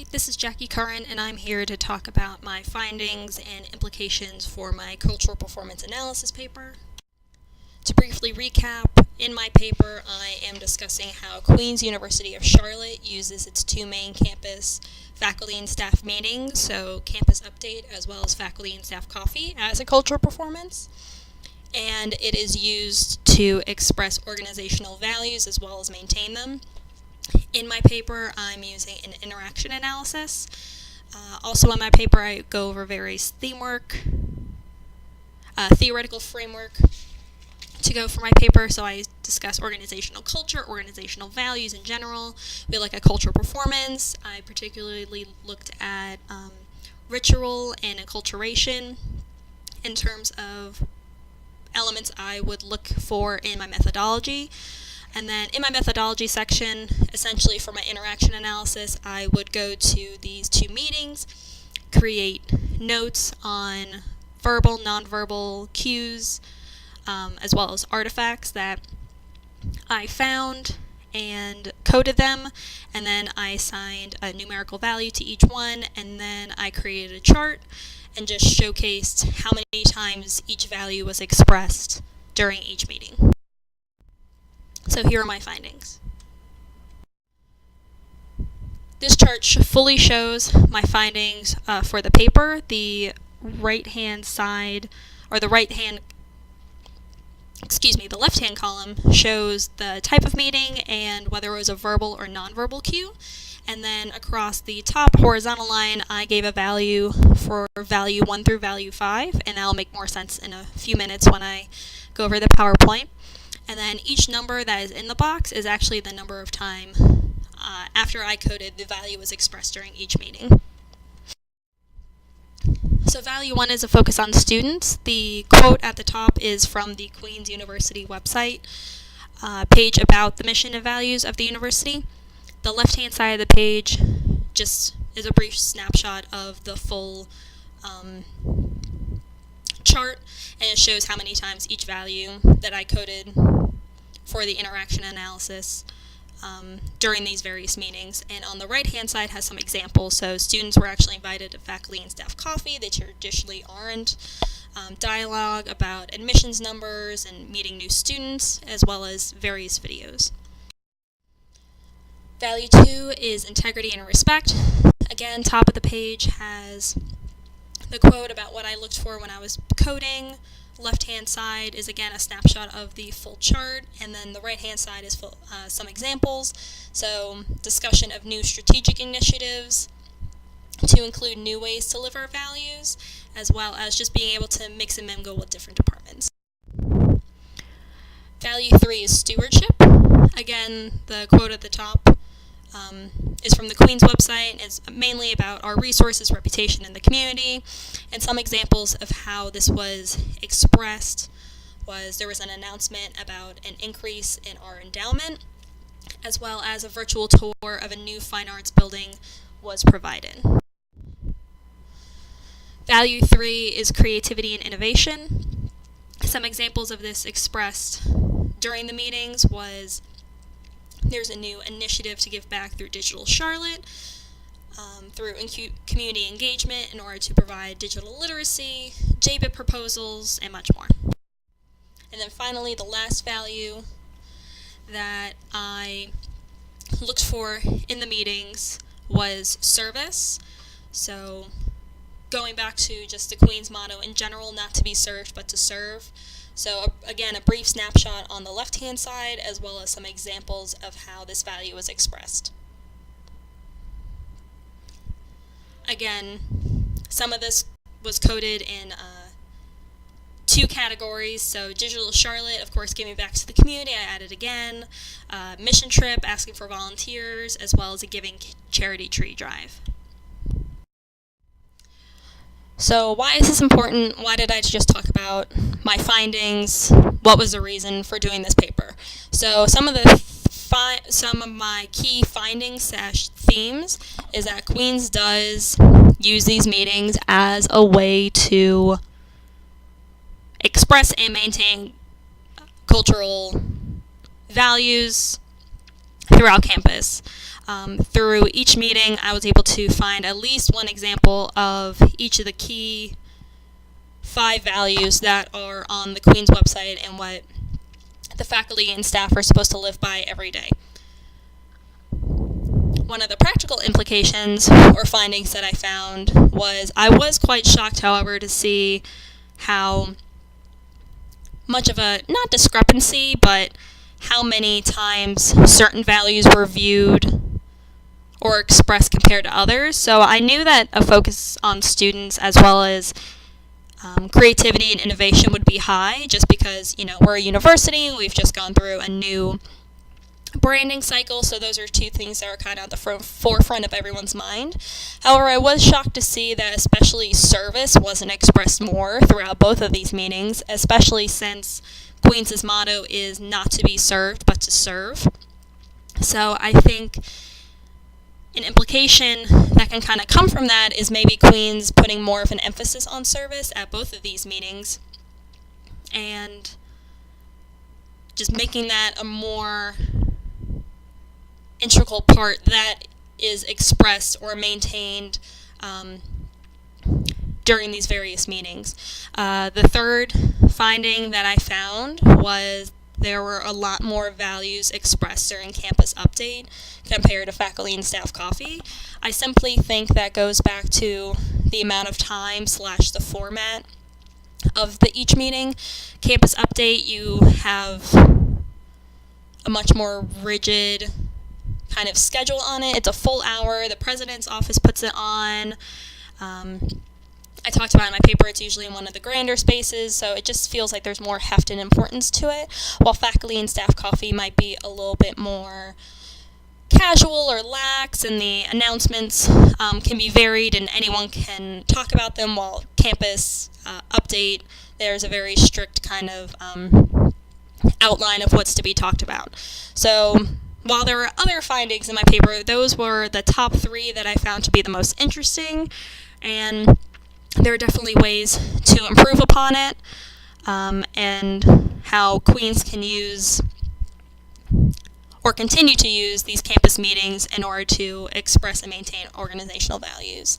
Hi, this is Jackie Curran, and I'm here to talk about my findings and implications for my cultural performance analysis paper. To briefly recap, in my paper I am discussing how Queen's University of Charlotte uses its two main campus faculty and staff meetings, so campus update as well as faculty and staff coffee, as a cultural performance. And it is used to express organizational values as well as maintain them. In my paper, I'm using an interaction analysis. Also in my paper, I go over various theoretical framework to go for my paper. So I discuss organizational culture, organizational values in general. We look at cultural performance. I particularly looked at ritual and acculturation in terms of elements I would look for in my methodology. And then in my methodology section, essentially for my interaction analysis, I would go to these two meetings, create notes on verbal, nonverbal cues, as well as artifacts that I found and coded them, and then I assigned a numerical value to each one, and then I created a chart and just showcased how many times each value was expressed during each meeting. So here are my findings. This chart fully shows my findings for the paper. The left-hand column shows the type of meeting and whether it was a verbal or nonverbal cue. And then across the top horizontal line, I gave a value for value 1 through value 5, and that'll make more sense in a few minutes when I go over the PowerPoint. And then each number that is in the box is actually the number of time after I coded the value was expressed during each meeting. So value 1 is a focus on students. The quote at the top is from the Queen's University website page about the mission and values of the university. The left-hand side of the page just is a brief snapshot of the full chart, and it shows how many times each value that I coded for the interaction analysis during these various meetings. And on the right-hand side has some examples. So students were actually invited to faculty and staff coffee. They traditionally aren't. Dialogue about admissions numbers and meeting new students, as well as various videos. Value 2 is integrity and respect. Again, top of the page has the quote about what I looked for when I was coding. Left-hand side is again a snapshot of the full chart, and then the right-hand side is some examples. So discussion of new strategic initiatives to include new ways to live our values, as well as just being able to mix and mingle with different departments. Value 3 is stewardship. Again, the quote at the top is from the Queen's website. It's mainly about our resources, reputation in the community, and some examples of how this was expressed was there was an announcement about an increase in our endowment, as well as a virtual tour of a new fine arts building was provided. Value 3 is creativity and innovation. Some examples of this expressed during the meetings was there's a new initiative to give back through Digital Charlotte, through community engagement in order to provide digital literacy, JBIT proposals, and much more. And then finally, the last value that I looked for in the meetings was service. So going back to just the Queen's motto in general, not to be served, but to serve. So again, a brief snapshot on the left-hand side, as well as some examples of how this value was expressed. Again, some of this was coded in two categories. So Digital Charlotte, of course, giving back to the community, I added again. Mission trip, asking for volunteers, as well as a giving charity tree drive. So why is this important? Why did I just talk about my findings? What was the reason for doing this paper? So some of my key findings / themes is that Queen's does use these meetings as a way to express and maintain cultural values throughout campus. Through each meeting, I was able to find at least one example of each of the key 5 values that are on the Queen's website and what the faculty and staff are supposed to live by every day. One of the practical implications or findings that I found was I was quite shocked, however, to see how much of a, not discrepancy, but how many times certain values were viewed or expressed compared to others. So I knew that a focus on students as well as creativity and innovation would be high, just because, we're a university, we've just gone through a new branding cycle, so those are 2 things that are kind of at the forefront of everyone's mind. However, I was shocked to see that especially service wasn't expressed more throughout both of these meetings, especially since Queen's motto is not to be served, but to serve. So I think an implication that can kind of come from that is maybe Queen's putting more of an emphasis on service at both of these meetings, and just making that a more integral part that is expressed or maintained during these various meetings. The third finding that I found was there were a lot more values expressed during campus update compared to faculty and staff coffee. I simply think that goes back to the amount of time / the format of each meeting. Campus update, you have a much more rigid kind of schedule on it. It's a full hour. The president's office puts it on. I talked about in my paper, it's usually in one of the grander spaces, so it just feels like there's more heft and importance to it, while faculty and staff coffee might be a little bit more casual or lax, and the announcements can be varied and anyone can talk about them, while campus update, there's a very strict kind of outline of what's to be talked about. So while there were other findings in my paper, those were the top 3 that I found to be the most interesting, and there are definitely ways to improve upon it, and how Queens can use or continue to use these campus meetings in order to express and maintain organizational values.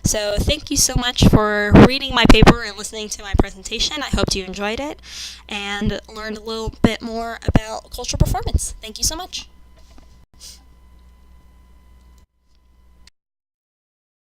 So thank you so much for reading my paper and listening to my presentation. I hope you enjoyed it and learned a little bit more about cultural performance. Thank you so much.